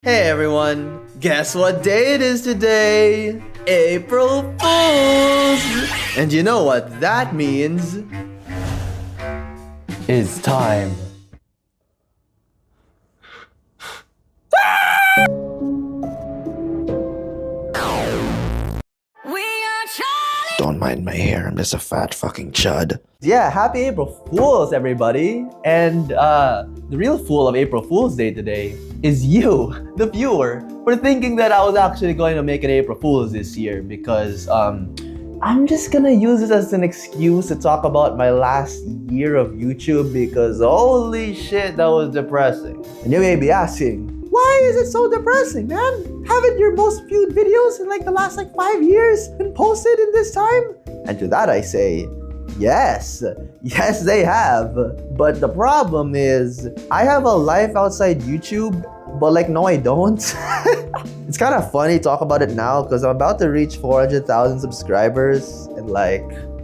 Hey everyone, guess what day it is today? April Fools! And you know what that means? It's time. Don't mind my hair, I'm just a fat fucking chud. Yeah, happy April Fools, everybody! And the real fool of April Fool's Day today is you, the viewer, for thinking that I was actually going to make an April Fool's this year because I'm just gonna use this as an excuse to talk about my last year of YouTube because holy shit, that was depressing. And you may be asking, why is it so depressing, man? Haven't your most viewed videos in like the last 5 years been posted in this time? And to that I say, yes, they have. But the problem is, I have a life outside YouTube, but no, I don't. It's kind of funny to talk about it now because I'm about to reach 400,000 subscribers and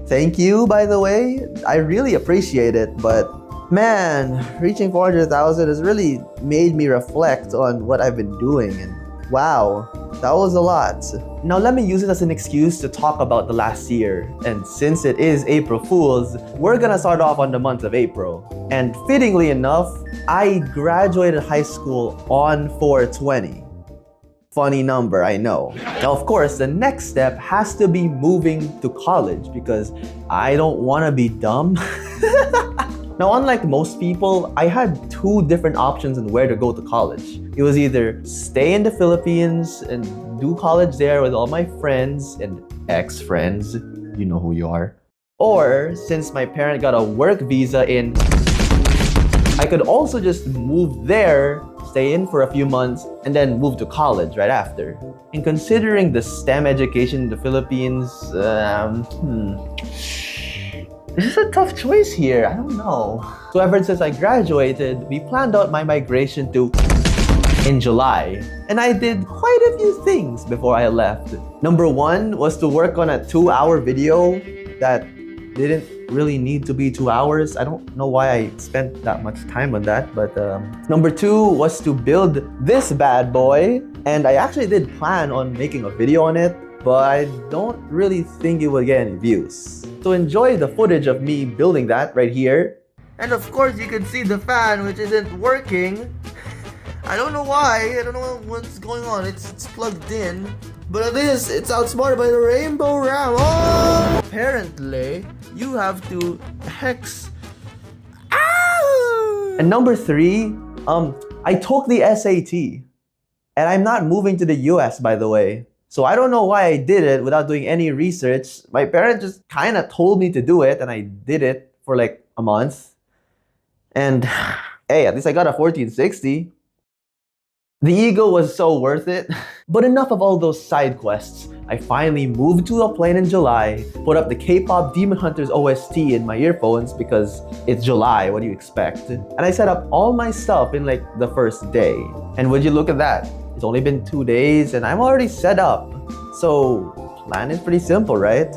thank you, by the way. I really appreciate it, but man, reaching 400,000 has really made me reflect on what I've been doing, and wow, that was a lot. Now let me use it as an excuse to talk about the last year, and since it is April Fools, we're gonna start off on the month of April. And fittingly enough, I graduated high school on 4/20. Funny number, I know. Now, of course, the next step has to be moving to college because I don't want to be dumb. Now, unlike most people, I had two different options on where to go to college. It was either stay in the Philippines and do college there with all my friends and ex-friends, you know who you are. Or, since my parent got a work visa in, I could also just move there, stay in for a few months, and then move to college right after. And considering the STEM education in the Philippines, this is a tough choice here, I don't know. So ever since I graduated, we planned out my migration in July. And I did quite a few things before I left. Number one was to work on a 2-hour video that didn't really need to be 2 hours. I don't know why I spent that much time on that, but number two was to build this bad boy. And I actually did plan on making a video on it, but I don't really think it will get any views. So enjoy the footage of me building that right here. And of course you can see the fan, which isn't working. I don't know why, I don't know what's going on. It's plugged in, but it is. It's outsmarted by the rainbow RAM. Oh! Apparently, you have to hex. Ah! And number three, I took the SAT. And I'm not moving to the US, by the way. So I don't know why I did it without doing any research. My parents just kind of told me to do it, and I did it for a month. And hey, at least I got a 1460. The ego was so worth it. But enough of all those side quests. I finally moved to a plane in July, put up the K-pop Demon Hunters OST in my earphones because it's July, what do you expect? And I set up all my stuff in the first day. And would you look at that? It's only been 2 days and I'm already set up. So, plan is pretty simple, right?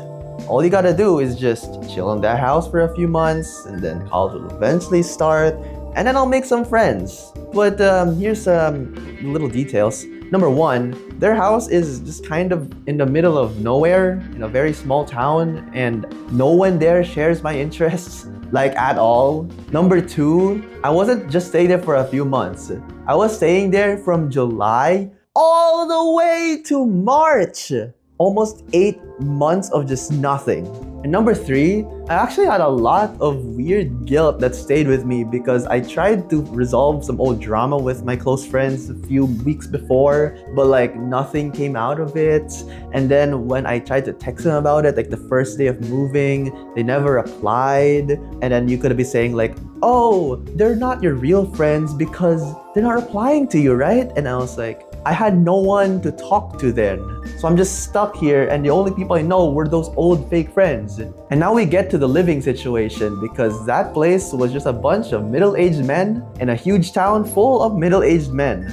All you gotta do is just chill in that house for a few months and then college will eventually start and then I'll make some friends. But here's some little details. Number one, their house is just kind of in the middle of nowhere in a very small town and no one there shares my interests, at all. Number two, I wasn't just staying there for a few months. I was staying there from July all the way to March. Almost 8 months of just nothing. And number three, I actually had a lot of weird guilt that stayed with me because I tried to resolve some old drama with my close friends a few weeks before, but nothing came out of it. And then when I tried to text them about it, the first day of moving, they never replied. And then you could be saying oh, they're not your real friends because they're not replying to you, right? And I was I had no one to talk to then. So I'm just stuck here and the only people I know were those old fake friends. And now we get to the living situation because that place was just a bunch of middle-aged men in a huge town full of middle-aged men.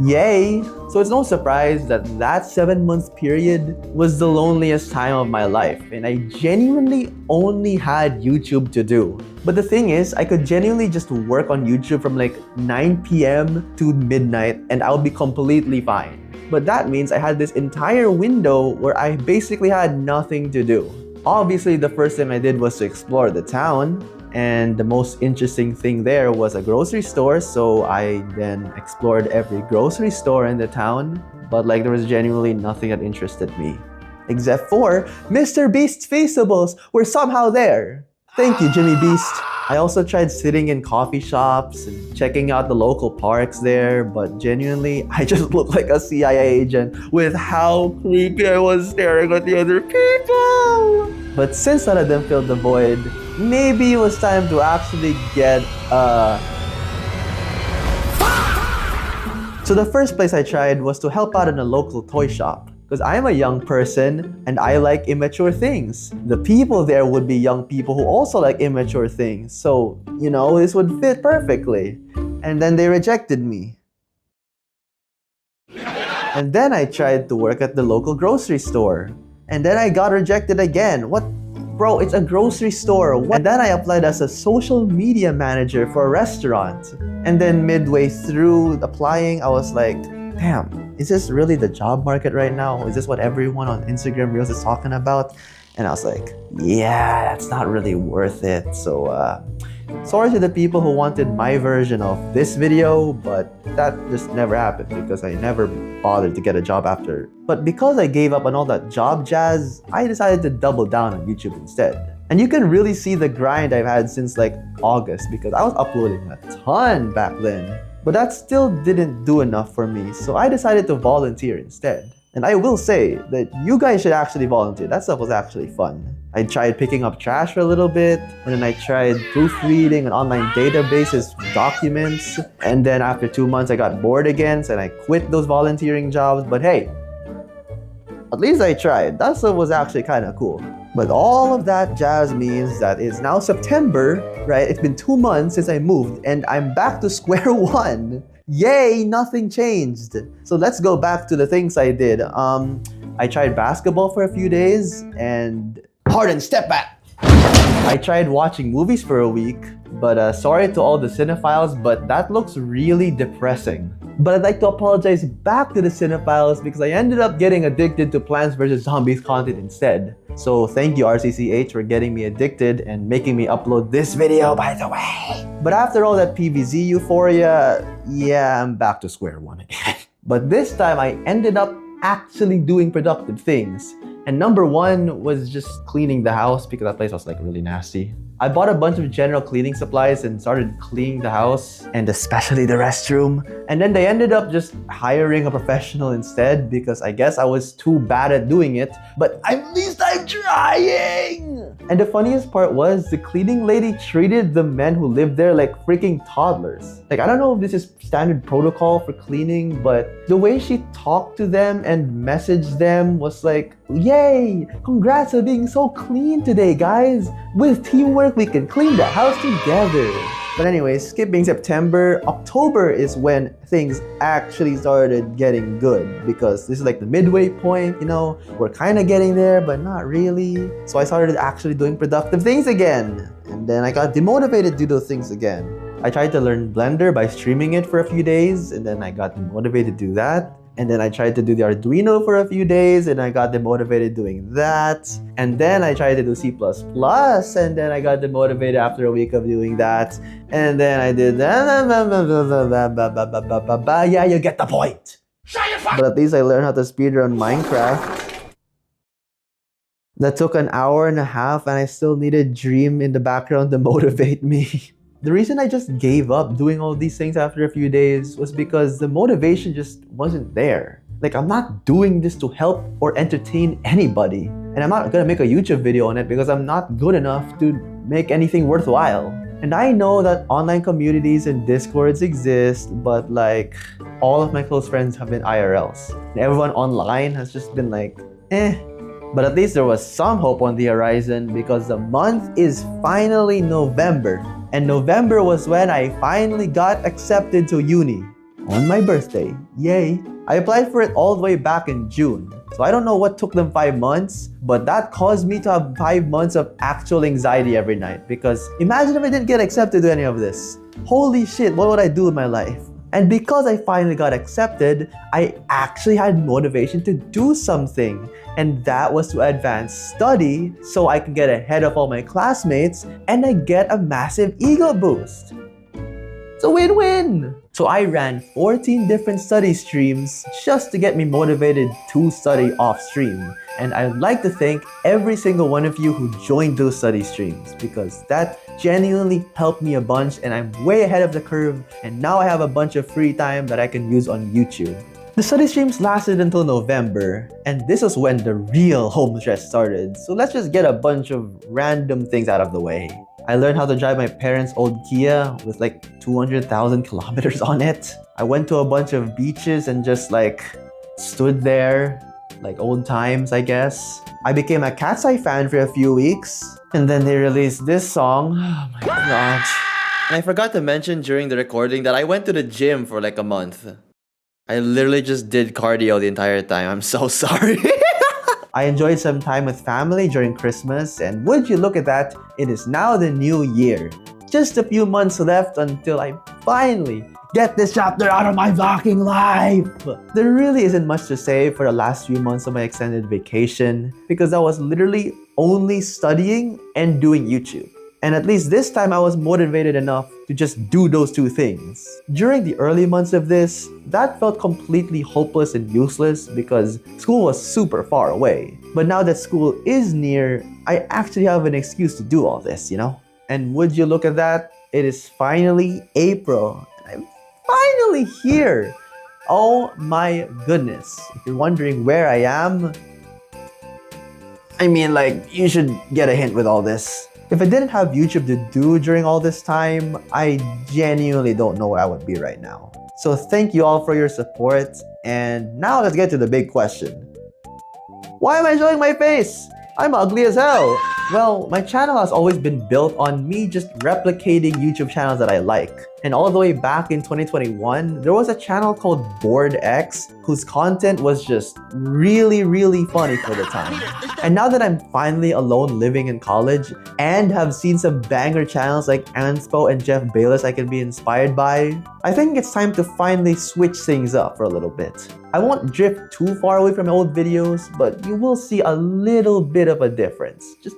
Yay! So it's no surprise that that 7-month period was the loneliest time of my life, and I genuinely only had YouTube to do. But the thing is, I could genuinely just work on YouTube from like 9 p.m. to midnight and I'll be completely fine. But that means I had this entire window where I basically had nothing to do. Obviously, the first thing I did was to explore the town, and the most interesting thing there was a grocery store, so I then explored every grocery store in the town, but like there was genuinely nothing that interested me. Except for Mr. Beast's faceables were somehow there. Thank you, Jimmy Beast. I also tried sitting in coffee shops and checking out the local parks there, but genuinely, I just looked like a CIA agent with how creepy I was staring at the other people. But since none of them filled the void, maybe it was time to actually get So the first place I tried was to help out in a local toy shop. Because I'm a young person and I like immature things. The people there would be young people who also like immature things. So, you know, this would fit perfectly. And then they rejected me. And then I tried to work at the local grocery store. And then I got rejected again. What? Bro, it's a grocery store. And then I applied as a social media manager for a restaurant. And then midway through applying, I was like, damn, is this really the job market right now? Is this what everyone on Instagram Reels is talking about? And I was like, yeah, that's not really worth it. So sorry to the people who wanted my version of this video, but that just never happened because I never bothered to get a job after. But because I gave up on all that job jazz, I decided to double down on YouTube instead. And you can really see the grind I've had since like August because I was uploading a ton back then. But that still didn't do enough for me, so I decided to volunteer instead. And I will say that you guys should actually volunteer. That stuff was actually fun. I tried picking up trash for a little bit, and then I tried proofreading an online database's documents. And then after 2 months, I got bored again, so I quit those volunteering jobs. But hey, at least I tried. That stuff was actually kind of cool. But all of that jazz means that it's now September, right? It's been 2 months since I moved and I'm back to square one. Yay, nothing changed. So let's go back to the things I did. I tried basketball for a few days and... Harden, step back! I tried watching movies for a week, but sorry to all the cinephiles, but that looks really depressing. But I'd like to apologize back to the cinephiles because I ended up getting addicted to Plants vs. Zombies content instead. So thank you RCCH for getting me addicted and making me upload this video, by the way. But after all that PVZ euphoria, yeah, I'm back to square one again. But this time I ended up actually doing productive things. And number one was just cleaning the house because that place was like really nasty. I bought a bunch of general cleaning supplies and started cleaning the house, and especially the restroom. And then they ended up just hiring a professional instead because I guess I was too bad at doing it, but at least I'm trying! And the funniest part was the cleaning lady treated the men who lived there like freaking toddlers. Like, I don't know if this is standard protocol for cleaning, but the way she talked to them and messaged them was like, yay! Congrats on being so clean today, guys! With teamwork, we can clean the house together. But anyways, skipping September, October is when things actually started getting good because this is like the midway point, you know, we're kind of getting there, but not really. So I started actually doing productive things again. And then I got demotivated to do those things again. I tried to learn Blender by streaming it for a few days, and then I got demotivated to do that. And then I tried to do the Arduino for a few days and I got demotivated doing that. And then I tried to do C++ and then I got demotivated after a week of doing that. And then I did that. Yeah, you get the point. But at least I learned how to speedrun Minecraft. That took an hour and a half and I still needed Dream in the background to motivate me. The reason I just gave up doing all these things after a few days was because the motivation just wasn't there. Like, I'm not doing this to help or entertain anybody. And I'm not gonna make a YouTube video on it because I'm not good enough to make anything worthwhile. And I know that online communities and Discords exist, but like, all of my close friends have been IRLs. And everyone online has just been like, eh. But at least there was some hope on the horizon because the month is finally November. And November was when I finally got accepted to uni. on my birthday. Yay! I applied for it all the way back in June. So I don't know what took them 5 months, but that caused me to have 5 months of actual anxiety every night. Because imagine if I didn't get accepted to any of this. Holy shit, what would I do with my life? And because I finally got accepted, I actually had motivation to do something. And that was to advance study so I can get ahead of all my classmates and I get a massive ego boost. It's a win-win! So I ran 14 different study streams just to get me motivated to study off-stream. And I'd like to thank every single one of you who joined those study streams because that genuinely helped me a bunch and I'm way ahead of the curve and now I have a bunch of free time that I can use on YouTube. The study streams lasted until November and this is when the real home stretch started. So let's just get a bunch of random things out of the way. I learned how to drive my parents' old Kia with like 200,000 kilometers on it. I went to a bunch of beaches and just like stood there like old times, I guess. I became a Cat's Eye fan for a few weeks and then they released this song. Oh my gosh. And I forgot to mention during the recording that I went to the gym for like a month. I literally just did cardio the entire time. I'm so sorry. I enjoyed some time with family during Christmas, and would you look at that, it is now the new year. Just a few months left until I finally get this chapter out of my vlogging life. There really isn't much to say for the last few months of my extended vacation because I was literally only studying and doing YouTube. And at least this time I was motivated enough to just do those two things. During the early months of this, that felt completely hopeless and useless because school was super far away. But now that school is near, I actually have an excuse to do all this, you know? And would you look at that? It is finally April. And I'm finally here. Oh my goodness. If you're wondering where I am, I mean, like, you should get a hint with all this. If I didn't have YouTube to do during all this time, I genuinely don't know where I would be right now. So thank you all for your support, and now let's get to the big question. Why am I showing my face? I'm ugly as hell. Well, my channel has always been built on me just replicating YouTube channels that I like. And all the way back in 2021, there was a channel called BoredX whose content was just really funny for the time. And now that I'm finally alone living in college and have seen some banger channels like Anspo and Jeff Bayless I can be inspired by, I think it's time to finally switch things up for a little bit. I won't drift too far away from my old videos, but you will see a little bit of a difference. Just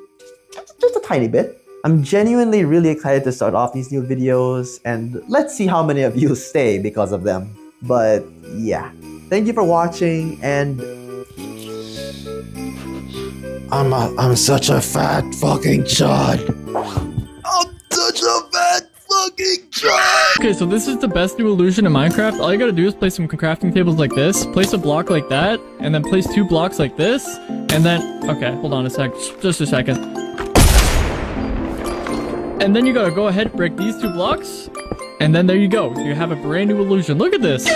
a tiny bit. I'm genuinely really excited to start off these new videos, and let's see how many of you stay because of them. But yeah, thank you for watching, and I'm such a fat fucking chud. I'm such a fat fucking chud. Okay, so this is the best new illusion in Minecraft. All you gotta do is place some crafting tables like this, place a block like that, and then place 2 blocks like this, and then, okay, hold on a sec, just a second. And then you gotta go ahead, break these 2 blocks, and then there you go. You have a brand new illusion. Look at this.